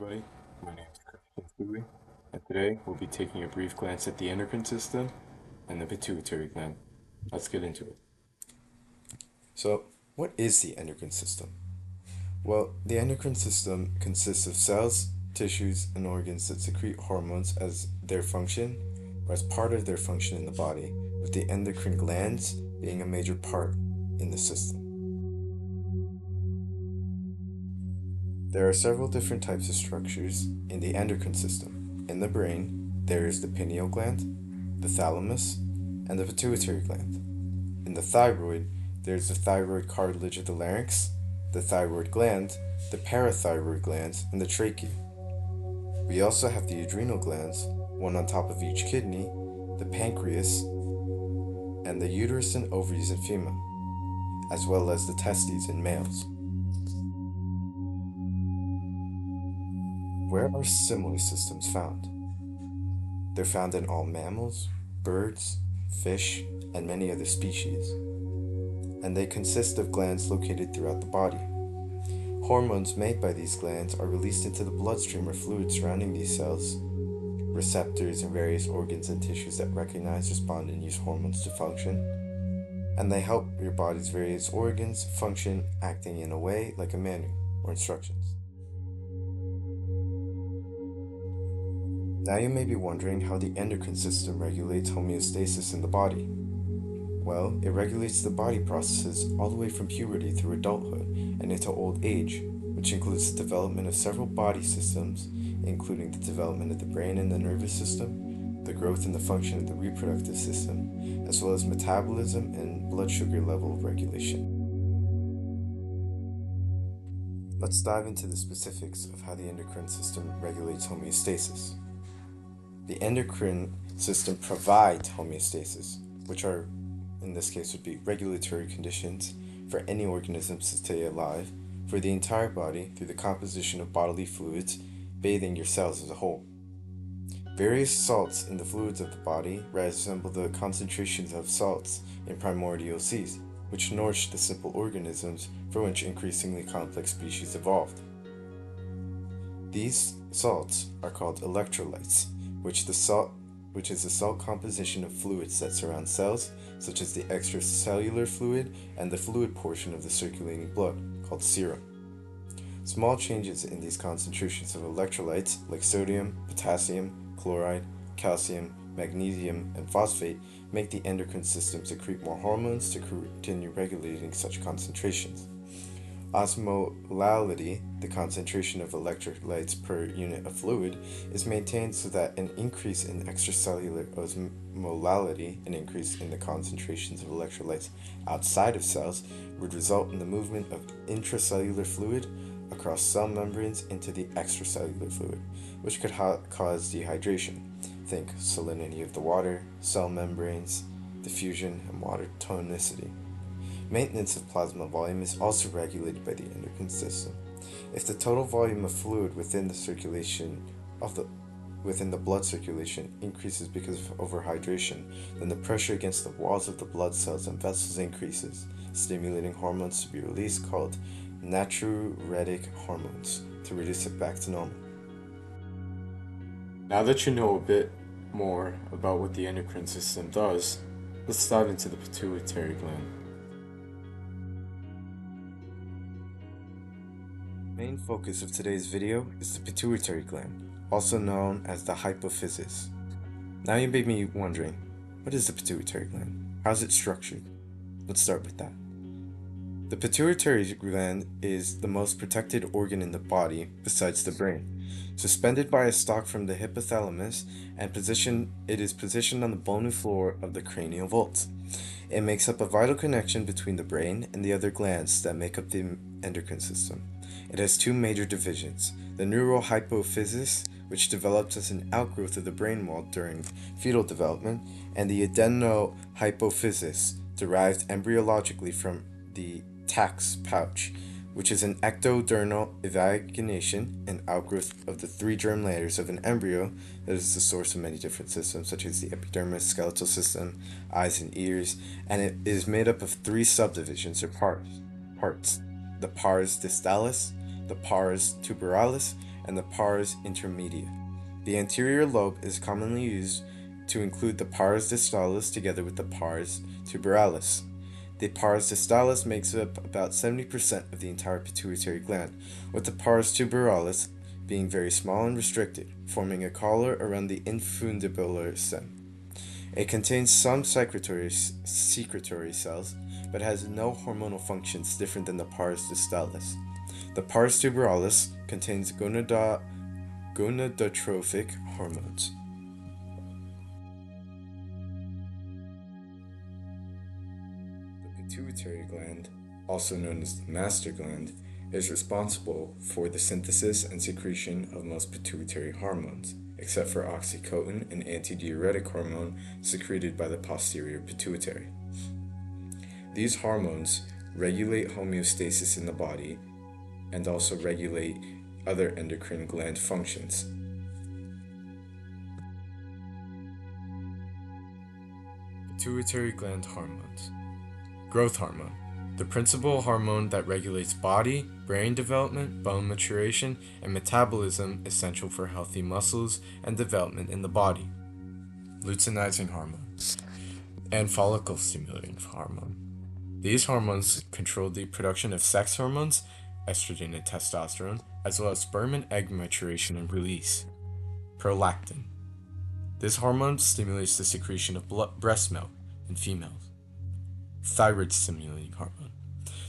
everybody. My name is Christian, and today we'll be taking a brief glance at the endocrine system and the pituitary gland. Let's get into it. So, what is the endocrine system? Well, the endocrine system consists of cells, tissues, and organs that secrete hormones as their function or as part of their function in the body, with the endocrine glands being a major part in the system. There are several different types of structures in the endocrine system. In the brain, there is the pineal gland, the thalamus, and the pituitary gland. In the thyroid, there's the thyroid cartilage of the larynx, the thyroid gland, the parathyroid glands, and the trachea. We also have the adrenal glands, one on top of each kidney, the pancreas, and the uterus and ovaries in female, as well as the testes in males. Where are similar systems found? They're found in all mammals, birds, fish, and many other species, and they consist of glands located throughout the body. Hormones made by these glands are released into the bloodstream or fluid surrounding these cells. Receptors in various organs and tissues that recognize, respond, and use hormones to function. And they help your body's various organs function, acting in a way like a manual or instructions. Now you may be wondering how the endocrine system regulates homeostasis in the body. Well, it regulates the body processes all the way from puberty through adulthood and into old age, which includes the development of several body systems, including the development of the brain and the nervous system, the growth and the function of the reproductive system, as well as metabolism and blood sugar level regulation. Let's dive into the specifics of how the endocrine system regulates homeostasis. The endocrine system provides homeostasis, which are, in this case, would be regulatory conditions for any organisms to stay alive for the entire body through the composition of bodily fluids bathing your cells as a whole. Various salts in the fluids of the body resemble the concentrations of salts in primordial seas, which nourish the simple organisms for which increasingly complex species evolved. These salts are called electrolytes, which is the salt composition of fluids that surround cells, such as the extracellular fluid and the fluid portion of the circulating blood, called serum. Small changes in these concentrations of electrolytes, like sodium, potassium, chloride, calcium, magnesium, and phosphate, make the endocrine system secrete more hormones to continue regulating such concentrations. Osmolality, the concentration of electrolytes per unit of fluid, is maintained so that an increase in extracellular osmolality, an increase in the concentrations of electrolytes outside of cells, would result in the movement of intracellular fluid across cell membranes into the extracellular fluid, which could cause dehydration. Think salinity of the water, cell membranes, diffusion, and water tonicity. Maintenance of plasma volume is also regulated by the endocrine system. If the total volume of fluid within the blood circulation increases because of overhydration, then the pressure against the walls of the blood cells and vessels increases, stimulating hormones to be released called natriuretic hormones to reduce it back to normal. Now that you know a bit more about what the endocrine system does, let's dive into the pituitary gland. Main focus of today's video is the pituitary gland, also known as the hypophysis. Now you may be wondering, what is the pituitary gland? How is it structured? Let's start with that. The pituitary gland is the most protected organ in the body besides the brain. Suspended by a stalk from the hypothalamus it is positioned on the bony floor of the cranial vault. It makes up a vital connection between the brain and the other glands that make up the endocrine system. It has two major divisions: the neural hypophysis, which develops as an outgrowth of the brain wall during fetal development, and the adenohypophysis, derived embryologically from the tax pouch, which is an ectodermal evagination and outgrowth of the three germ layers of an embryo that is the source of many different systems, such as the epidermis, skeletal system, eyes and ears, and it is made up of three subdivisions or parts: the pars distalis, the pars tuberalis, and the pars intermedia. The anterior lobe is commonly used to include the pars distalis together with the pars tuberalis. The pars distalis makes up about 70% of the entire pituitary gland, with the pars tuberalis being very small and restricted, forming a collar around the infundibular stem. It contains some secretory cells, but has no hormonal functions different than the pars distalis. The pars tuberalis contains gonadotrophic hormones. The pituitary gland, also known as the master gland, is responsible for the synthesis and secretion of most pituitary hormones, except for oxytocin, an antidiuretic hormone secreted by the posterior pituitary. These hormones regulate homeostasis in the body and also regulate other endocrine gland functions. Pituitary gland hormones. Growth hormone, the principal hormone that regulates body, brain development, bone maturation, and metabolism essential for healthy muscles and development in the body. Luteinizing hormone and follicle stimulating hormone. These hormones control the production of sex hormones, estrogen and testosterone, as well as sperm and egg maturation and release. Prolactin. This hormone stimulates the secretion of breast milk in females. Thyroid stimulating hormone.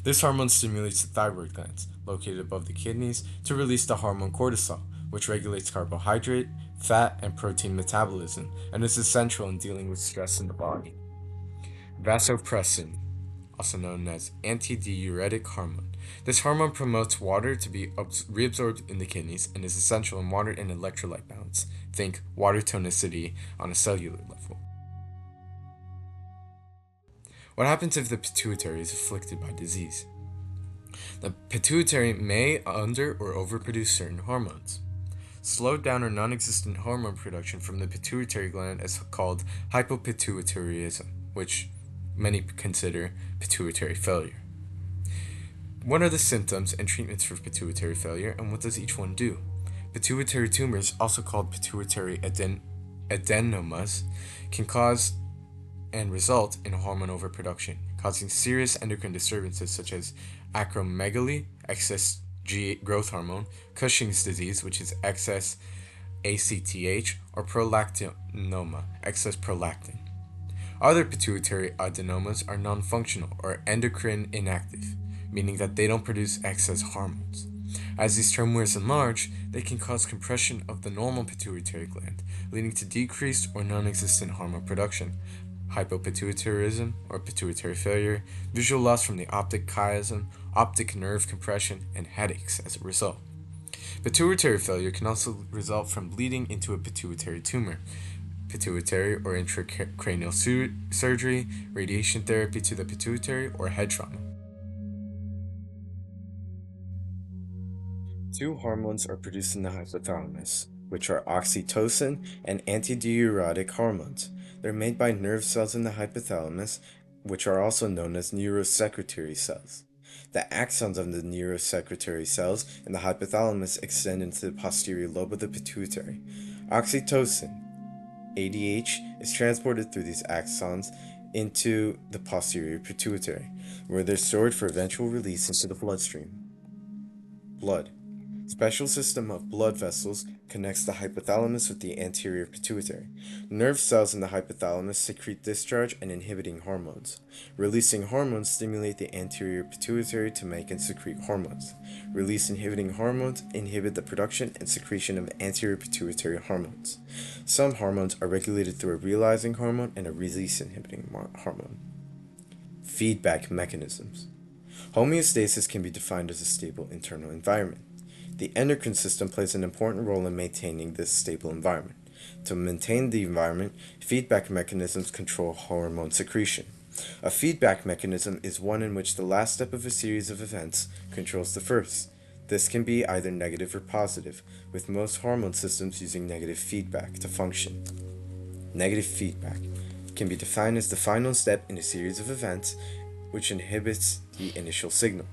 This hormone stimulates the thyroid glands, located above the kidneys, to release the hormone cortisol, which regulates carbohydrate, fat, and protein metabolism, and is essential in dealing with stress in the body. Vasopressin, also known as antidiuretic hormone. This hormone promotes water to be reabsorbed in the kidneys and is essential in water and electrolyte balance. Think water tonicity on a cellular level. What happens if the pituitary is afflicted by disease? The pituitary may under or overproduce certain hormones. Slowed down or non-existent hormone production from the pituitary gland is called hypopituitarism, which many consider pituitary failure. What are the symptoms and treatments for pituitary failure, and what does each one do? Pituitary tumors, also called pituitary adenomas, can cause and result in hormone overproduction, causing serious endocrine disturbances such as acromegaly, excess growth hormone, Cushing's disease, which is excess ACTH, or prolactinoma, excess prolactin. Other pituitary adenomas are non-functional or endocrine inactive, meaning that they don't produce excess hormones. As these tumors enlarge, they can cause compression of the normal pituitary gland, leading to decreased or non-existent hormone production, hypopituitarism or pituitary failure, visual loss from the optic chiasm, optic nerve compression, and headaches as a result. Pituitary failure can also result from bleeding into a pituitary tumor, pituitary or intracranial surgery, radiation therapy to the pituitary, or head trauma. Two hormones are produced in the hypothalamus, which are oxytocin and antidiuretic hormones. They're made by nerve cells in the hypothalamus, which are also known as neurosecretory cells. The axons of the neurosecretory cells in the hypothalamus extend into the posterior lobe of the pituitary. Oxytocin, ADH, is transported through these axons into the posterior pituitary, where they're stored for eventual release into the bloodstream. Blood. Special system of blood vessels connects the hypothalamus with the anterior pituitary. Nerve cells in the hypothalamus secrete discharge and inhibiting hormones. Releasing hormones stimulate the anterior pituitary to make and secrete hormones. Release inhibiting hormones inhibit the production and secretion of anterior pituitary hormones. Some hormones are regulated through a realizing hormone and a release inhibiting hormone. Feedback mechanisms. Homeostasis can be defined as a stable internal environment. The endocrine system plays an important role in maintaining this stable environment. To maintain the environment, feedback mechanisms control hormone secretion. A feedback mechanism is one in which the last step of a series of events controls the first. This can be either negative or positive, with most hormone systems using negative feedback to function. Negative feedback can be defined as the final step in a series of events which inhibits the initial signal.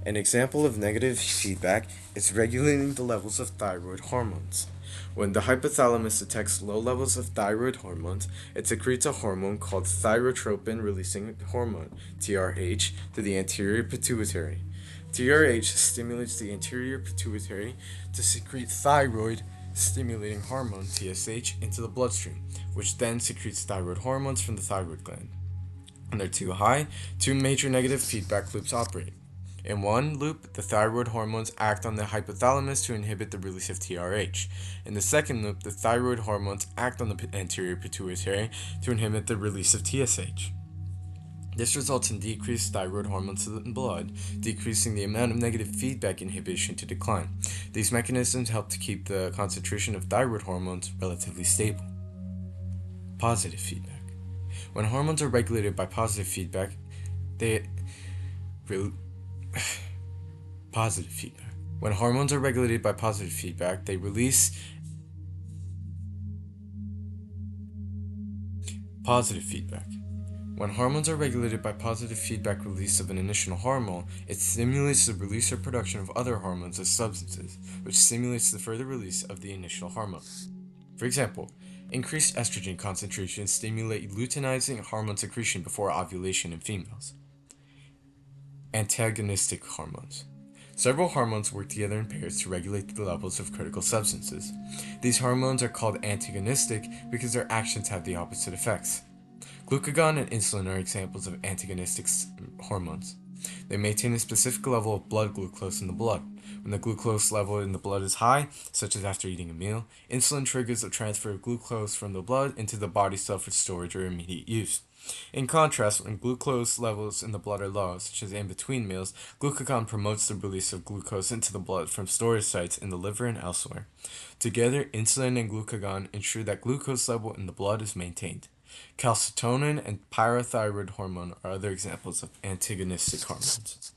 An example of negative feedback is regulating the levels of thyroid hormones. When the hypothalamus detects low levels of thyroid hormones, it secretes a hormone called thyrotropin releasing hormone, TRH, to the anterior pituitary. TRH stimulates the anterior pituitary to secrete thyroid stimulating hormone, TSH, into the bloodstream, which then secretes thyroid hormones from the thyroid gland. When they're too high, two major negative feedback loops operate. In one loop, the thyroid hormones act on the hypothalamus to inhibit the release of TRH. In the second loop, the thyroid hormones act on the anterior pituitary to inhibit the release of TSH. This results in decreased thyroid hormones in the blood, decreasing the amount of negative feedback inhibition to decline. These mechanisms help to keep the concentration of thyroid hormones relatively stable. Positive feedback. When hormones are regulated by positive feedback, positive feedback. When hormones are regulated by positive feedback, they release positive feedback. When hormones are regulated by positive feedback release of an initial hormone, it stimulates the release or production of other hormones as substances, which stimulates the further release of the initial hormone. For example, increased estrogen concentrations stimulate luteinizing hormone secretion before ovulation in females. Antagonistic hormones. Several hormones work together in pairs to regulate the levels of critical substances. These hormones are called antagonistic because their actions have the opposite effects. Glucagon and insulin are examples of antagonistic hormones. They maintain a specific level of blood glucose in the blood. When the glucose level in the blood is high, such as after eating a meal, insulin triggers the transfer of glucose from the blood into the body cell for storage or immediate use. In contrast, when glucose levels in the blood are low, such as in between meals, glucagon promotes the release of glucose into the blood from storage sites in the liver and elsewhere. Together, insulin and glucagon ensure that glucose level in the blood is maintained. Calcitonin and parathyroid hormone are other examples of antagonistic hormones.